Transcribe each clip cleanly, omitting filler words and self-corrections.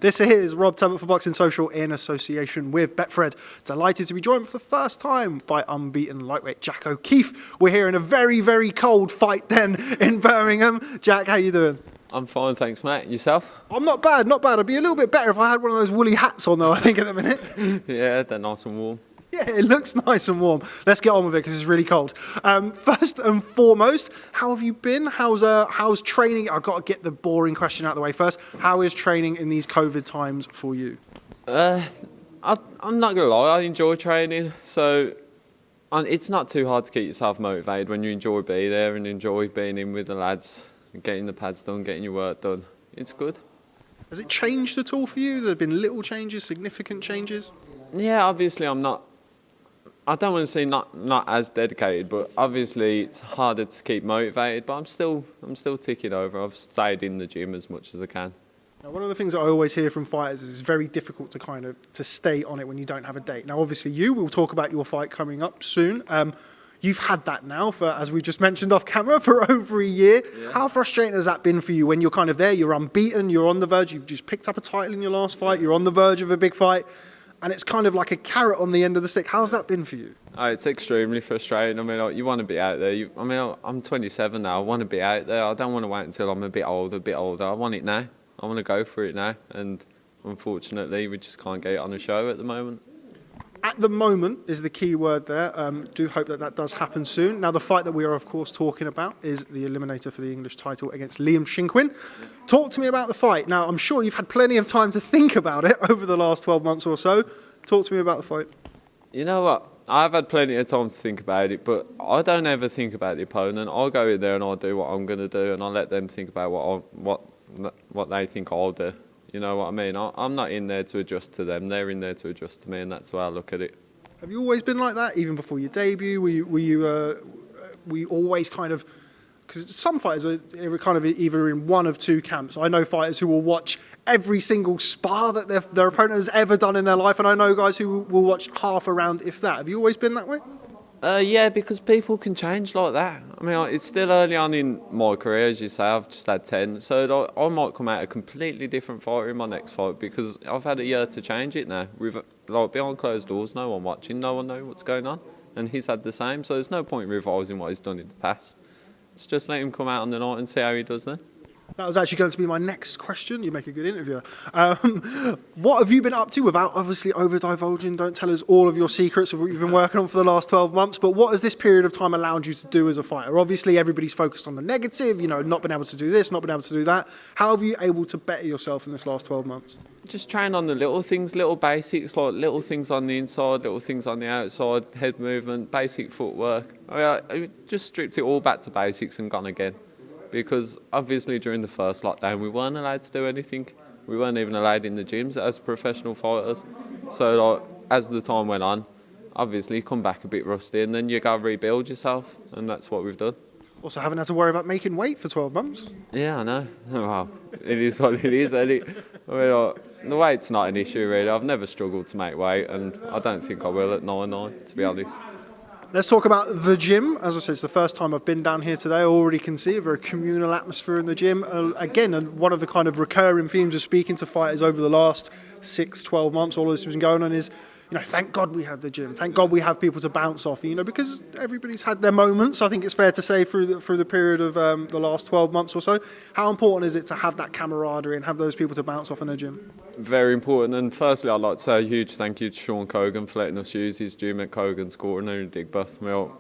This is Rob Tebbutt for Boxing Social in association with Betfred. Delighted to be joined for the first time by unbeaten lightweight Jack O'Keefe. We're here in a very, very cold fight den in Birmingham. Jack, how you doing? I'm fine, thanks, mate. Yourself? I'm not bad, not bad. I'd be a little bit better if I had one of those woolly hats on, though, I think, at the minute. Yeah, they're nice and warm. Yeah, it looks nice and warm. Let's get on with it because it's really cold. First and foremost, how have you been? How's training? I've got to get the boring question out of the way first. How is training in these COVID times for you? I'm not going to lie, I enjoy training. So it's not too hard to keep yourself motivated when you enjoy being there and enjoy being in with the lads, getting the pads done, getting your work done. It's good. Has it changed at all for you? There have been little changes, significant changes? Yeah, obviously I don't want to say not as dedicated, but obviously it's harder to keep motivated. But I'm still ticking over. I've stayed in the gym as much as I can. Now, one of the things that I always hear from fighters is it's very difficult to stay on it when you don't have a date. Now, obviously, we'll talk about your fight coming up soon. You've had that now for, as we just mentioned off camera, for over a year. Yeah. How frustrating has that been for you when you're kind of there, you're unbeaten, you're on the verge, you've just picked up a title in your last fight, you're on the verge of a big fight, and it's kind of like a carrot on the end of the stick. How's that been for you? Oh, it's extremely frustrating. I mean, you want to be out there. I'm 27 now. I want to be out there. I don't want to wait until I'm a bit older. I want it now. I want to go for it now. And unfortunately, we just can't get it on the show at the moment. At the moment is the key word there. Do hope that does happen soon. Now, the fight that we are, of course, talking about is the eliminator for the English title against Liam Shinkwin. Talk to me about the fight. Now, I'm sure you've had plenty of time to think about it over the last 12 months or so. Talk to me about the fight. You know what? I've had plenty of time to think about it, but I don't ever think about the opponent. I'll go in there and I'll do what I'm going to do, and I'll let them think about what they think I'll do. You know what I mean? I'm not in there to adjust to them. They're in there to adjust to me, and that's the way I look at it. Have you always been like that, even before your debut? Were you always kind of... Because some fighters are kind of either in one of two camps. I know fighters who will watch every single spar that their opponent has ever done in their life, and I know guys who will watch half a round, if that. Have you always been that way? Yeah, because people can change like that. I mean, it's still early on in my career, as you say. I've just had 10, so I might come out a completely different fighter in my next fight because I've had a year to change it now. Behind closed doors, no one watching, no one knows what's going on, and he's had the same. So there's no point in revising what he's done in the past. Let's just let him come out on the night and see how he does then. That was actually going to be my next question. You make a good interviewer. What have you been up to without obviously over-divulging? Don't tell us all of your secrets of what you've been working on for the last 12 months, but what has this period of time allowed you to do as a fighter? Obviously, everybody's focused on the negative, not been able to do this, not been able to do that. How have you able to better yourself in this last 12 months? Just train on the little things, little basics, like little things on the inside, little things on the outside, head movement, basic footwork. I just stripped it all back to basics and gone again. Because obviously during the first lockdown we weren't allowed to do anything. We weren't even allowed in the gyms as professional fighters. So as the time went on, obviously you come back a bit rusty and then you got to rebuild yourself, and that's what we've done. Also haven't had to worry about making weight for 12 months. Yeah, I know. Well, it is what it is. The weight's not an issue really. I've never struggled to make weight, and I don't think I will at 9'9", to be honest. Let's talk about the gym. As I said, it's the first time I've been down here today. I already can see a very communal atmosphere in the gym. Again, one of the kind of recurring themes of speaking to fighters over the last 6-12 months, all this has been going on is, thank God we have the gym. Thank God we have people to bounce off, because everybody's had their moments, I think it's fair to say, through the period of the last 12 months or so. How important is it to have that camaraderie and have those people to bounce off in the gym? Very important, and firstly I'd like to say a huge thank you to Sean Cogan for letting us use his gym at Cogan's Corner in Tebbutt.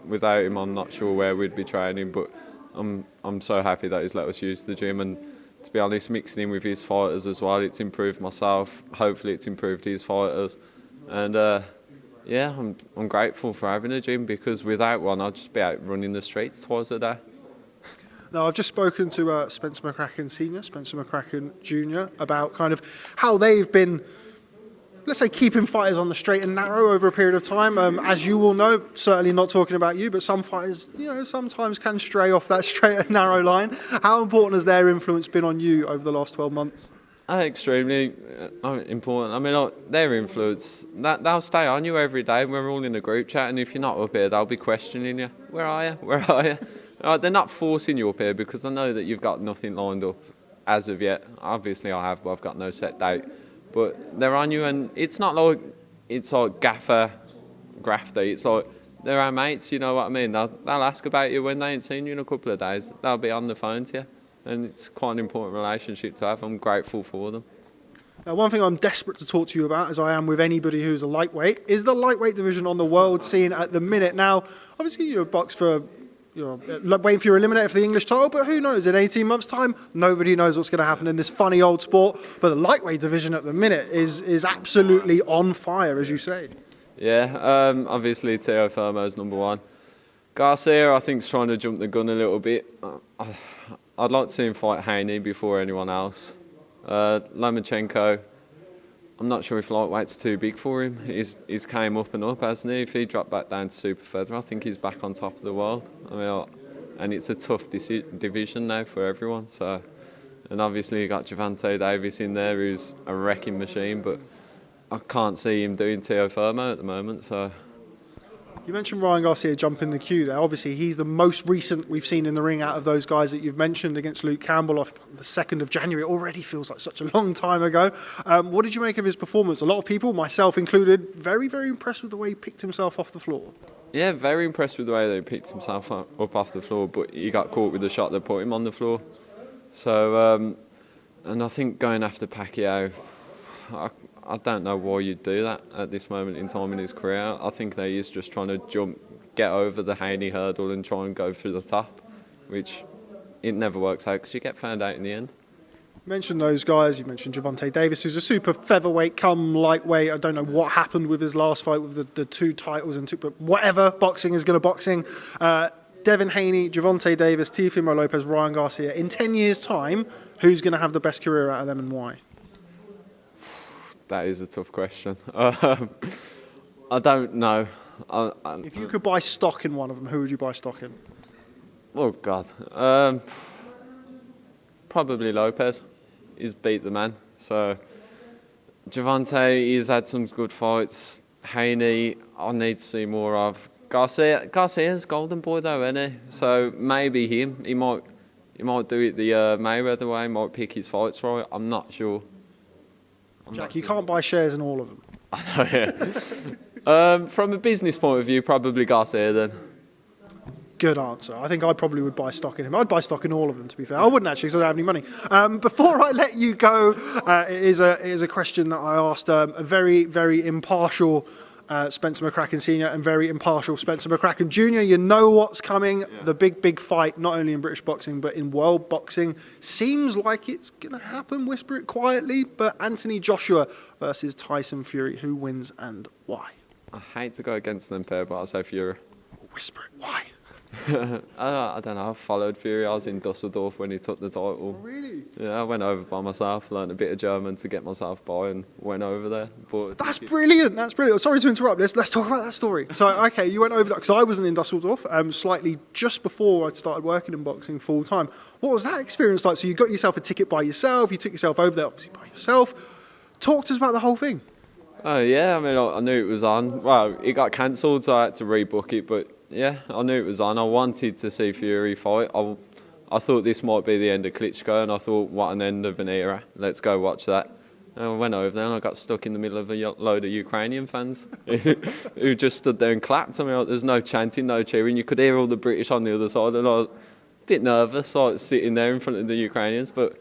Without him I'm not sure where we'd be training, but I'm so happy that he's let us use the gym, and to be honest, mixing in with his fighters as well, it's improved myself, hopefully it's improved his fighters, and I'm grateful for having a gym, because without one I'd just be out running the streets twice a day. Now, I've just spoken to Spencer McCracken Sr., Spencer McCracken Jr. about kind of how they've been, let's say, keeping fighters on the straight and narrow over a period of time. As you all know, certainly not talking about you, but some fighters, sometimes can stray off that straight and narrow line. How important has their influence been on you over the last 12 months? Extremely important. I mean, their influence, they'll stay on you every day. We're all in a group chat, and if you're not up here, they'll be questioning you. Where are you? Where are you? They're not forcing you up here because they know that you've got nothing lined up as of yet. Obviously I have, but I've got no set date. but they're on you, and it's not like it's like grafty. It's like they're our mates, you know what I mean? They'll ask about you when they ain't seen you in a couple of days. They'll be on the phone to you, and it's quite an important relationship to have. I'm grateful for them. Now, one thing I'm desperate to talk to you about, as I am with anybody who's a lightweight, is the lightweight division on the world scene at the minute. Now, obviously, you're boxed for, waiting for your eliminator for the English title, but who knows? In 18 months' time, nobody knows what's going to happen in this funny old sport. But the lightweight division at the minute is absolutely on fire, as you say. Yeah, obviously, Teo Firmo's number one. Garcia, I think, is trying to jump the gun a little bit. I'd like to see him fight Haney before anyone else. Lomachenko, I'm not sure if lightweight's too big for him. He's came up and up, hasn't he? If he dropped back down to super feather, I think he's back on top of the world. I mean, and it's a tough division now for everyone. So, and obviously you got Gervonta Davis in there, who's a wrecking machine, but I can't see him doing Teo Firmo at the moment. So. You mentioned Ryan Garcia jumping the queue there. Obviously, he's the most recent we've seen in the ring out of those guys that you've mentioned against Luke Campbell. I think on the 2nd of January. It already feels like such a long time ago. What did you make of his performance? A lot of people, myself included, very, very impressed with the way he picked himself off the floor. Yeah, very impressed with the way that he picked himself up off the floor, but he got caught with the shot that put him on the floor. So, and I think going after Pacquiao, I don't know why you'd do that at this moment in time in his career. I think that he's just trying to get over the Haney hurdle and try and go through the top, which it never works out because you get found out in the end. You mentioned those guys. You mentioned Gervonta Davis, who's a super featherweight, come lightweight. I don't know what happened with his last fight with the two titles, but whatever. Boxing is going to boxing. Devin Haney, Gervonta Davis, Teofimo Lopez, Ryan Garcia. In 10 years' time, who's going to have the best career out of them and why? That is a tough question. I don't know. If you could buy stock in one of them, who would you buy stock in? Oh, God. Probably Lopez. He's beat the man. So, Gervonta, he's had some good fights. Haney, I need to see more of. Garcia's golden boy, though, isn't he? So, maybe him. He might do it the Mayweather way. He might pick his fights right. I'm not sure. Jack, you can't buy shares in all of them. I know, yeah. From a business point of view, probably Garcia then. Good answer. I think I probably would buy stock in him. I'd buy stock in all of them, to be fair. I wouldn't actually because I don't have any money. Before I let you go, it is a question that I asked a very, very impartial Spencer McCracken Sr. and very impartial Spencer McCracken Jr. You know what's coming. Yeah. The big, big fight, not only in British boxing, but in world boxing. Seems like it's going to happen, whisper it quietly, but Anthony Joshua versus Tyson Fury. Who wins and why? I hate to go against them, pair, but I'll say Fury. Whisper it, why? I don't know, I followed Fury. I was in Dusseldorf when he took the title. Oh, really? Yeah, I went over by myself, learned a bit of German to get myself by and went over there. But That's brilliant. Sorry to interrupt. Let's talk about that story. So, okay, you went over there, because I wasn't in Dusseldorf, slightly just before I started working in boxing full time. What was that experience like? So you got yourself a ticket by yourself, you took yourself over there obviously by yourself. Talk to us about the whole thing. Oh, yeah, I mean, I knew it was on. Well, it got cancelled, so I had to rebook it, but yeah, I knew it was on. I wanted to see Fury fight. I thought this might be the end of Klitschko, and I thought, what an end of an era. Let's go watch that. And I went over there, and I got stuck in the middle of a load of Ukrainian fans who just stood there and clapped. I mean, there's no chanting, no cheering. You could hear all the British on the other side, and I was a bit nervous, like sitting there in front of the Ukrainians. But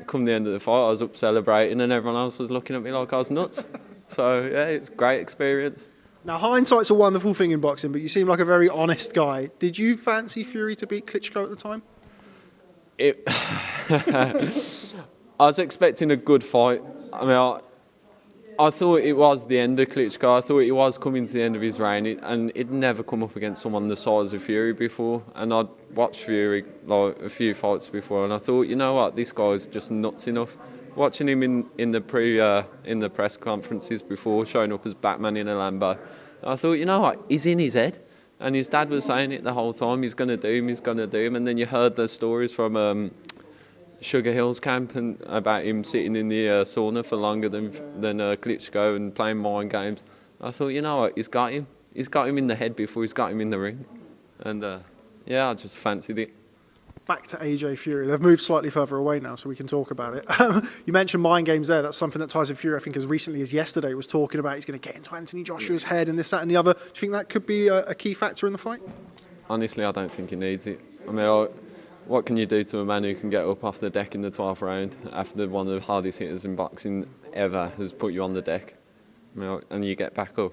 come the end of the fight, I was up celebrating, and everyone else was looking at me like I was nuts. So yeah, it's a great experience. Now, hindsight's a wonderful thing in boxing, but you seem like a very honest guy. Did you fancy Fury to beat Klitschko at the time? I was expecting a good fight. I mean, I thought it was the end of Klitschko. I thought it was coming to the end of his reign, and he'd never come up against someone the size of Fury before. And I'd watched Fury like a few fights before, and I thought, you know what, this guy's just nuts enough. Watching him in the press conferences before, showing up as Batman in a Lambo, I thought, you know what, he's in his head. And his dad was saying it the whole time, he's going to do him. And then you heard the stories from Sugar Hill's camp and about him sitting in the sauna for longer than Klitschko and playing mind games. I thought, you know what, he's got him. He's got him in the head before he's got him in the ring. And yeah, I just fancied it. back to AJ Fury. They've moved slightly further away now, so we can talk about it. You mentioned mind games there. That's something that Tyson Fury, I think, as recently as yesterday, was talking about. He's going to get into Anthony Joshua's head and this, that, and the other. Do you think that could be a key factor in the fight? Honestly, I don't think he needs it. I mean, what can you do to a man who can get up off the deck in the 12th round after one of the hardest hitters in boxing ever has put you on the deck, and you get back up?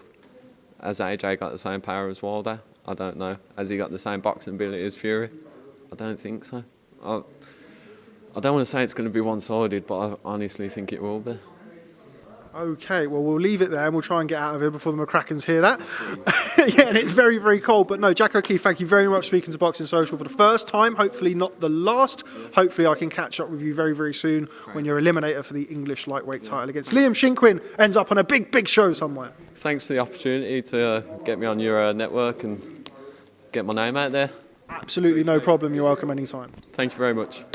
Has AJ got the same power as Wilder? I don't know. Has he got the same boxing ability as Fury? I don't think so. I don't want to say it's going to be one-sided, but I honestly think it will be. Okay, well, we'll leave it there and we'll try and get out of here before the McCrackens hear that. Yeah, and it's very, very cold. But no, Jack O'Keefe, thank you very much for speaking to Boxing Social for the first time. Hopefully not the last. Hopefully I can catch up with you very, very soon when your eliminator for the English lightweight title against Liam Shinkwin ends up on a big, big show somewhere. Thanks for the opportunity to get me on your network and get my name out there. Absolutely no problem. You're welcome anytime. Thank you very much.